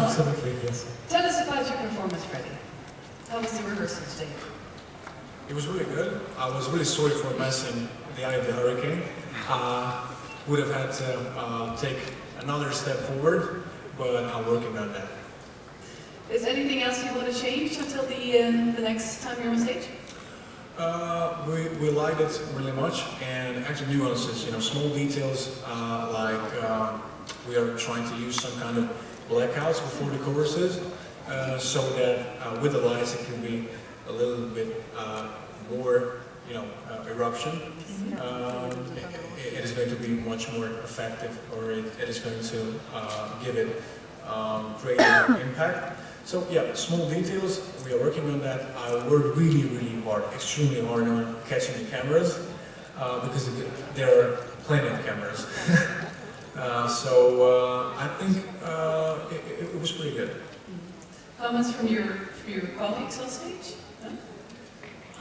Absolutely, yes. Tell us about your performance, Freddie. How was the rehearsal today? It was really good. I was really sorry for missing the eye of the hurricane. Would have had to take another step forward, but I'm working on that. Is there anything else you want to change until the next time you're on stage? We liked it really much, and actually nuances, small details like we are trying to use some kind of blackouts before the choruses, so that with the lights it can be a little bit more, eruption. It is going to be much more effective, or it is going to give it greater impact. So yeah, small details, we are working on that. I worked really, really hard, extremely hard on catching the cameras, because there are plenty of cameras. So I think it was pretty good. Comments from your colleagues on stage? No?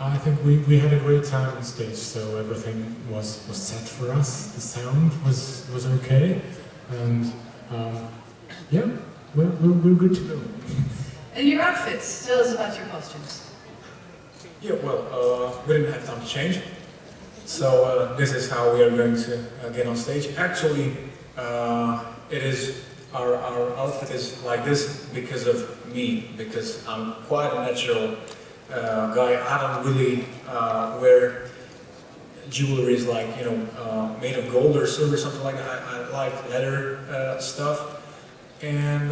I think we had a great time on stage, so everything was set for us. The sound was okay, and yeah, we're good to go. And your outfits, tell us about your costumes. Yeah, well, we didn't have time to change, so this is how we are going to get on stage. Actually, our outfit is like this because of me, because I'm quite a natural guy. I don't really wear jewelries like, made of gold or silver, something like that. I like leather stuff, and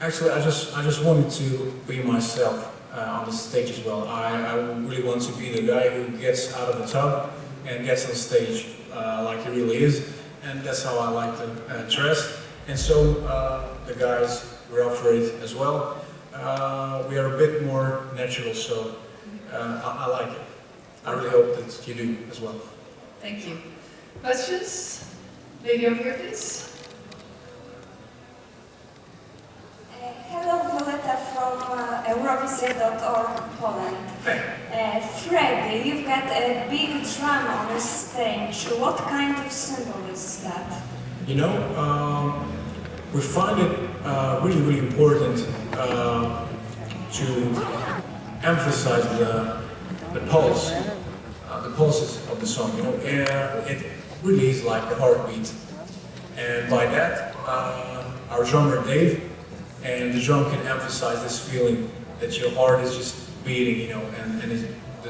actually I just wanted to be myself on the stage as well. I really want to be the guy who gets out of the tub and gets on stage like he really is, and that's how I like to dress. And so the guys were up for it as well. We are a bit more natural, so I like it. I really hope that you do as well. Thank you. Questions? Lady over here, please. Hello, Violetta from Eurovision.org, Poland. Hey. Freddie, you've got a big drum on the stage. What kind of symbol is that? We find it really, really important to emphasize the pulse, the pulses of the song. It really is like a heartbeat, and by that, our drummer Dave and the drum can emphasize this feeling that your heart is just beating, and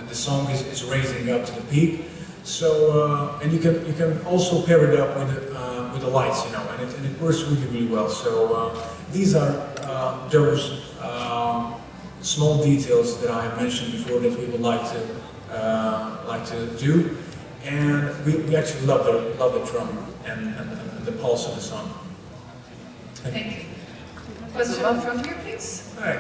the song is raising up to the peak. So, and you can also pair it up with the lights, and it works really, really well. So these are those small details that I have mentioned before that we would like to do, and we actually love the drum and the pulse of the song. Thank you. Question from here, please. Hi.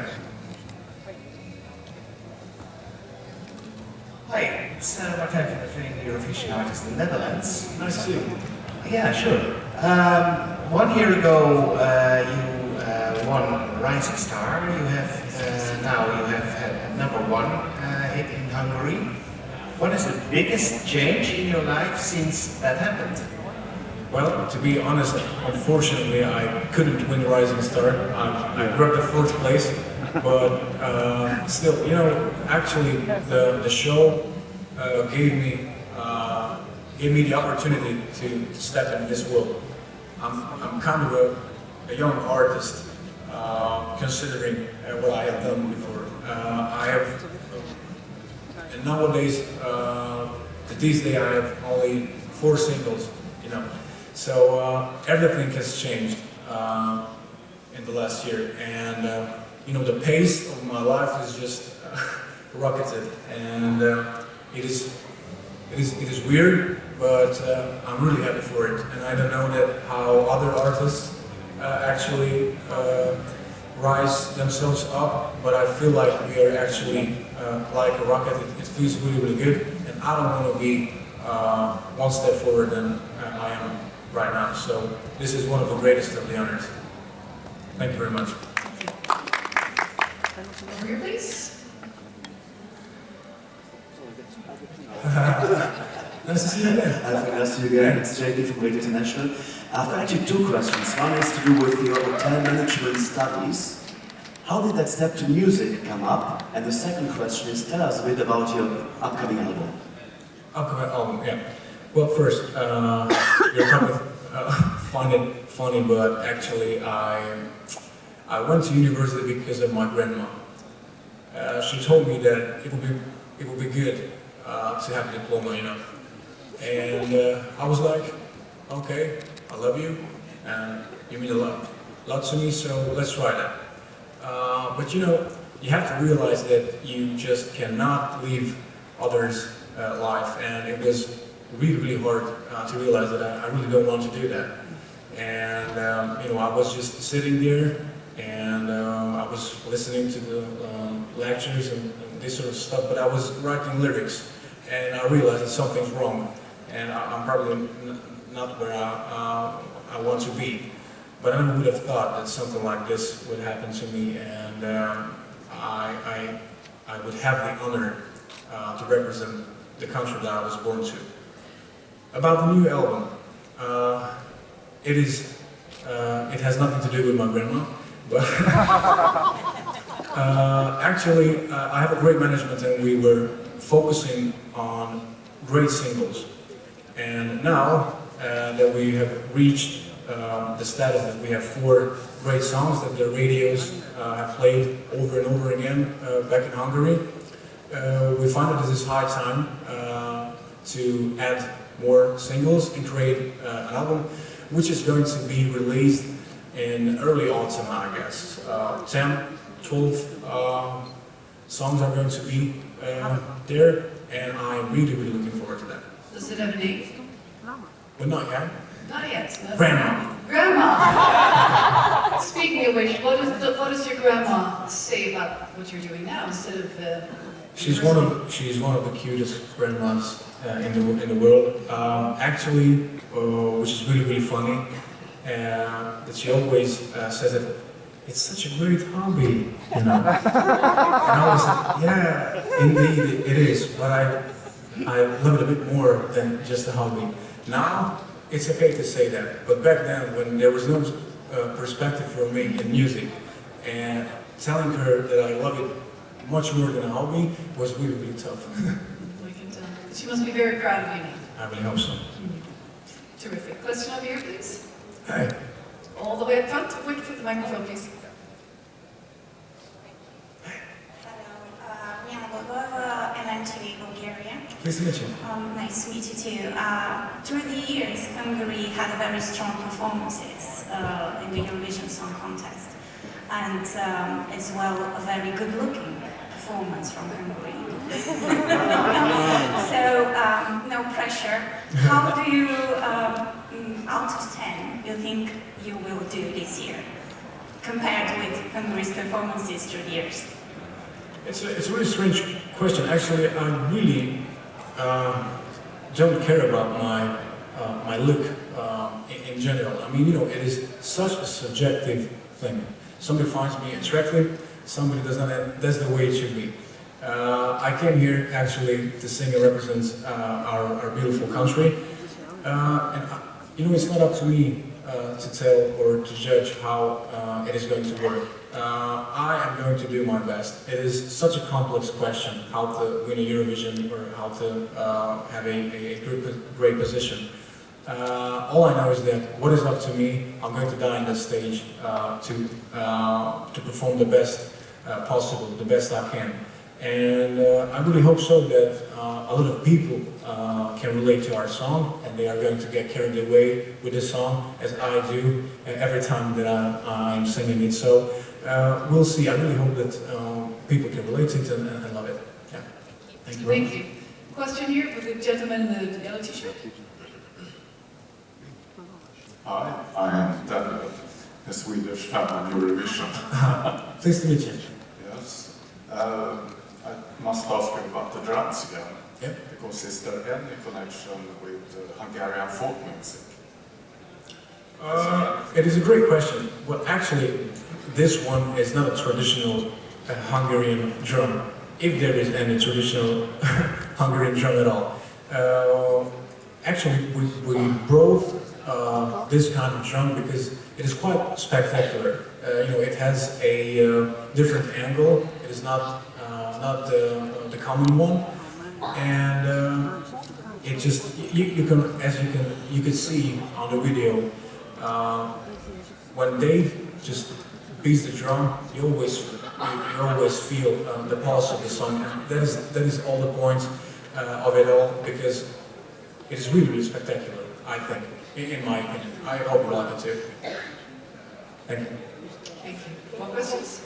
Hi, it's Martijn from the Freddie Eurovision Artist in the Netherlands. Nice to see you. Yeah, sure. 1 year ago, you won Rising Star. You have now had a #1 hit in Hungary. What is the biggest change in your life since that happened? Well, to be honest, unfortunately, I couldn't win Rising Star. I grabbed the 4th place, but still, actually, the show gave me the opportunity to step in this world. I'm kind of a young artist, considering what I have done before. And nowadays, these days, I have only 4 singles, So everything has changed in the last year, and the pace of my life is just rocketed, and it is weird, but I'm really happy for it. And I don't know how other artists actually rise themselves up, but I feel like we are actually like a rocket. It feels really, really good, and I don't want to be one step forward than I am right now. So this is one of the greatest of the honors. Thank you very much. Over here, please. Nice to see you again. Alfred, nice to see you again. It's JP from Radio International. I've got actually two questions. One is to do with your hotel management studies. How did that step to music come up? And the second question is, tell us a bit about your upcoming album. Upcoming album, yeah. Well, first, you'll probably find it funny, but actually I went to university because of my grandma. She told me that it would be good to have a diploma, you know. And I was like, okay, I love you, and you mean a lot to me, so let's try that. But you know, you have to realize that you just cannot leave others' life, and it was really hard to realize that I really don't want to do that. And you know, I was just sitting there, and I was listening to the lectures and this sort of stuff, but I was writing lyrics, and I realized that something's wrong, and I'm probably not where I want to be. But I never would have thought that something like this would happen to me, and I would have the honor to represent the country that I was born to. About the new album, it has nothing to do with my grandma, but actually I have a great management, and we were focusing on great singles. And now that we have reached the status that we have 4 great songs that the radios have played over and over again back in Hungary, we find that this is high time to add more singles and create an album which is going to be released in early autumn, I guess. 10, 12 songs are going to be there, and I'm really looking forward to that. Does it have a name? But not yet. Not yet. No. Grandma. Grandma! Speaking of which, what does your grandma say about what you're doing now instead of... She's one of the cutest grandmas in the world. Actually, which is really funny, that she always says that it's such a great hobby, you know. And I was like, yeah, indeed it is, but I love it a bit more than just a hobby. Now, it's okay to say that, but back then, when there was no perspective for me in music, and telling her that I love it much more than a hobby was really tough. We can tell. She must be very proud of you now. I really hope so. Terrific. Question over here, please. Hi. All the way up front. Wait for the microphone, please. MTV Bulgaria. Nice to meet you. Nice to meet you too. Through the years, Hungary had very strong performances in the Eurovision Song Contest, and as well a very good-looking performance from Hungary. So, no pressure. How do you, out of 10, you think you will do this year, compared with Hungary's performances through the years? It's a really strange question. Actually, I really don't care about my look in general. I mean, you know, it is such a subjective thing. Somebody finds me attractive, somebody does not, and that's the way it should be. I came here actually to sing and represent our beautiful country. And you know, it's not up to me to tell or to judge how it is going to work. I am going to do my best. It is such a complex question, how to win a Eurovision or how to have a great position. All I know is that what is up to me, I'm going to die on that stage to perform the best possible, the best I can. And I really hope so that a lot of people can relate to our song, and they are going to get carried away with this song, as I do every time that I'm singing it. So we'll see. I really hope that people can relate to it and love it. Yeah. Thank you very much. Thank you. Question here for the gentleman in the yellow t-shirt. Hi, I am Daniel, a Swedish fan of Eurovision. Pleased to meet you. Yes. I must ask you about the drums again. Yeah. Because is there any connection with Hungarian folk music? It is a great question. Well, actually, this one is not a traditional Hungarian drum, if there is any traditional Hungarian drum at all. Actually, we brought this kind of drum because it is quite spectacular. It has a different angle. It is not the common one, and it just you can see on the video when Dave just beats the drum, you always feel the pulse of the song. And that is all the point of it all, because it is really, really spectacular, I think, in my opinion. I hope you like it too. Thank you. Thank you. More questions?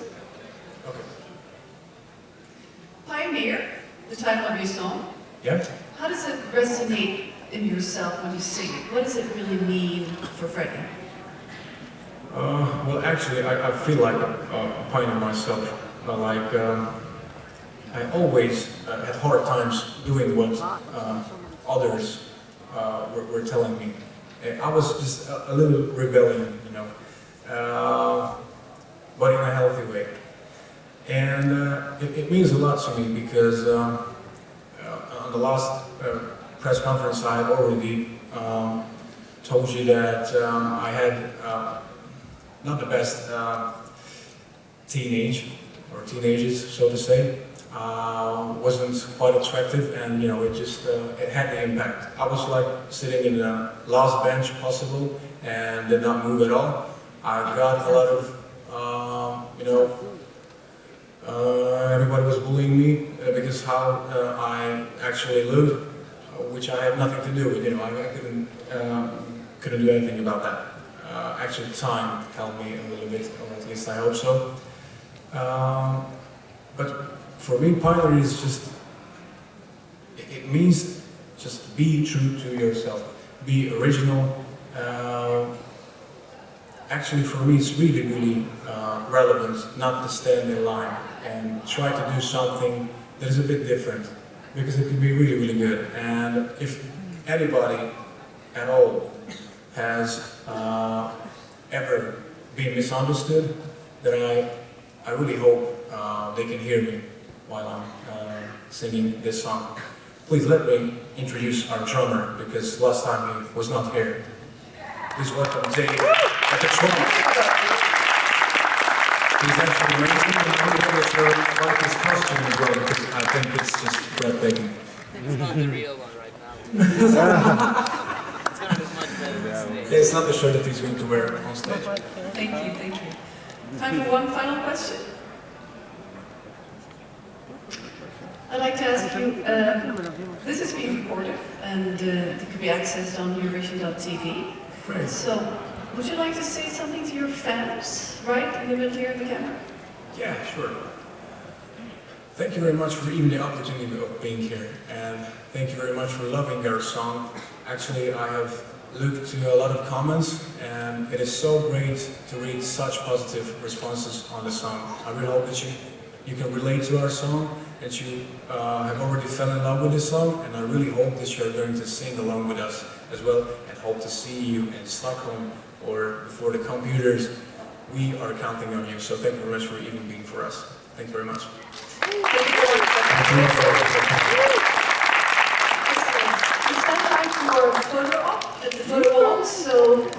Okay. Pioneer, the title of your song. Yeah? How does it resonate in yourself when you sing it? What does it really mean for Freddie? Well, actually, I feel like a pioneer myself. I always had hard times doing what others were telling me. I was just a little rebellion, but in a healthy way. And it means a lot to me because on the last press conference I had already told you that I had not the best teenagers, so to say. Wasn't quite attractive, and it had the impact. I was like sitting in the last bench possible and did not move at all. I got a lot of everybody was bullying me because how I actually looked, which I had nothing to do with. I couldn't do anything about that. Actually, time helped me a little bit, or at least I hope so. But for me, pioneer is just, it means just be true to yourself, be original. Actually, for me, it's really, really relevant not to stand in line and try to do something that is a bit different, because it can be really, really good. And if anybody at all has ever been misunderstood, then I really hope they can hear me while I'm singing this song. Please let me introduce our drummer, because last time he was not here. Please welcome Dave at the drum. He's actually amazing, and I'm really sure like his costume as well, because I think it's just breathtaking. It's not the real one right now. It's gonna look much better on stage. It's not the shirt that he's going to wear on stage. Thank you. Time for one final question. I'd like to ask you, this is being recorded and it could be accessed on Eurovision.tv. Great. So, would you like to say something to your fans, right in the middle here of the camera? Yeah, sure. Thank you very much for even the opportunity of being here, and thank you very much for loving our song. Actually, I have looked to a lot of comments, and it is so great to read such positive responses on the song. I really hope that you can relate to our song, that you have already fell in love with this song, and I really hope that you're going to sing along with us as well, and hope to see you in Stockholm or before the computers. We are counting on you, so thank you very much for even being for us. Thank you very much. Thank you. It's time for a photo op at the photo wall, so